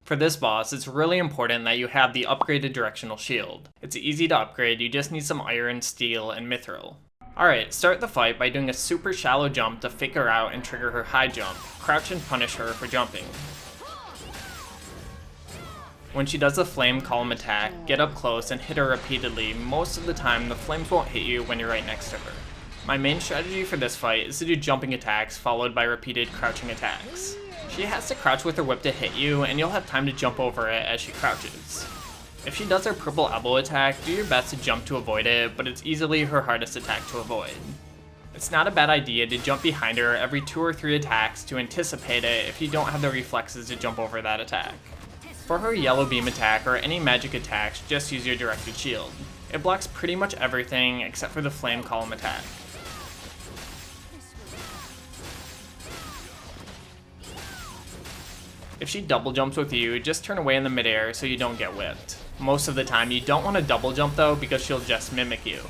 For this boss, it's really important that you have the upgraded directional shield. It's easy to upgrade, you just need some iron, steel, and mithril. Alright, start the fight by doing a super shallow jump to fake her out and trigger her high jump. Crouch and punish her for jumping. When she does the flame column attack, get up close and hit her repeatedly. Most of the time, the flames won't hit you when you're right next to her. My main strategy for this fight is to do jumping attacks followed by repeated crouching attacks. She has to crouch with her whip to hit you, and you'll have time to jump over it as she crouches. If she does her purple elbow attack, do your best to jump to avoid it, but it's easily her hardest attack to avoid. It's not a bad idea to jump behind her every 2 or 3 attacks to anticipate it if you don't have the reflexes to jump over that attack. For her yellow beam attack or any magic attacks, just use your directed shield. It blocks pretty much everything except for the flame column attack. If she double jumps with you, just turn away in the midair so you don't get whipped. Most of the time you don't want to double jump though because she'll just mimic you.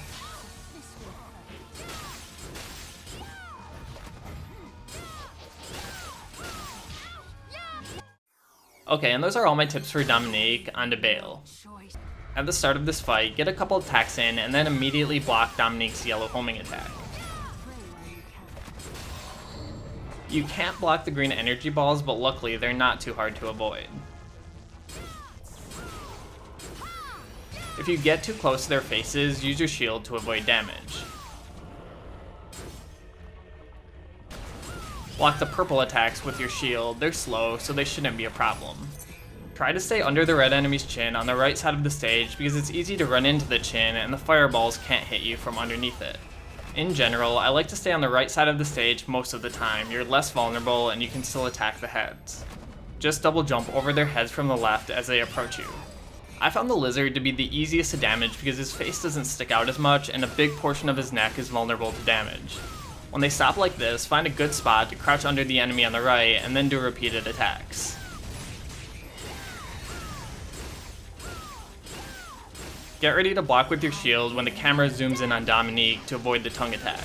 Okay, and those are all my tips for Dominique and Bael. At the start of this fight, get a couple attacks in and then immediately block Dominique's yellow homing attack. You can't block the green energy balls, but luckily they're not too hard to avoid. If you get too close to their faces, use your shield to avoid damage. Block the purple attacks with your shield, they're slow, so they shouldn't be a problem. Try to stay under the red enemy's chin on the right side of the stage because it's easy to run into the chin and the fireballs can't hit you from underneath it. In general, I like to stay on the right side of the stage most of the time. You're less vulnerable and you can still attack the heads. Just double jump over their heads from the left as they approach you. I found the lizard to be the easiest to damage because his face doesn't stick out as much and a big portion of his neck is vulnerable to damage. When they stop like this, find a good spot to crouch under the enemy on the right and then do repeated attacks. Get ready to block with your shield when the camera zooms in on Dominique to avoid the tongue attack.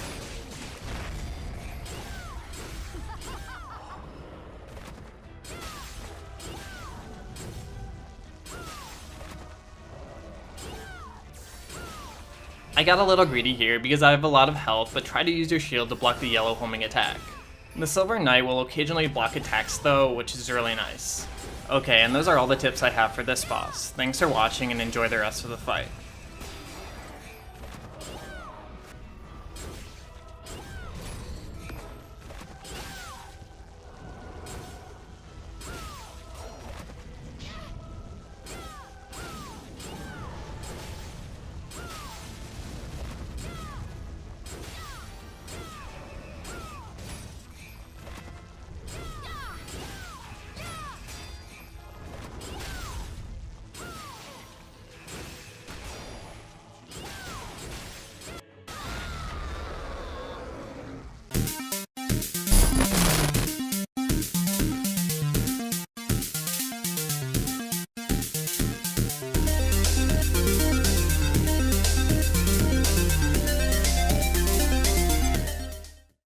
I got a little greedy here because I have a lot of health, but try to use your shield to block the yellow homing attack. The Silver Knight will occasionally block attacks though, which is really nice. Okay, and those are all the tips I have for this boss. Thanks for watching and enjoy the rest of the fight.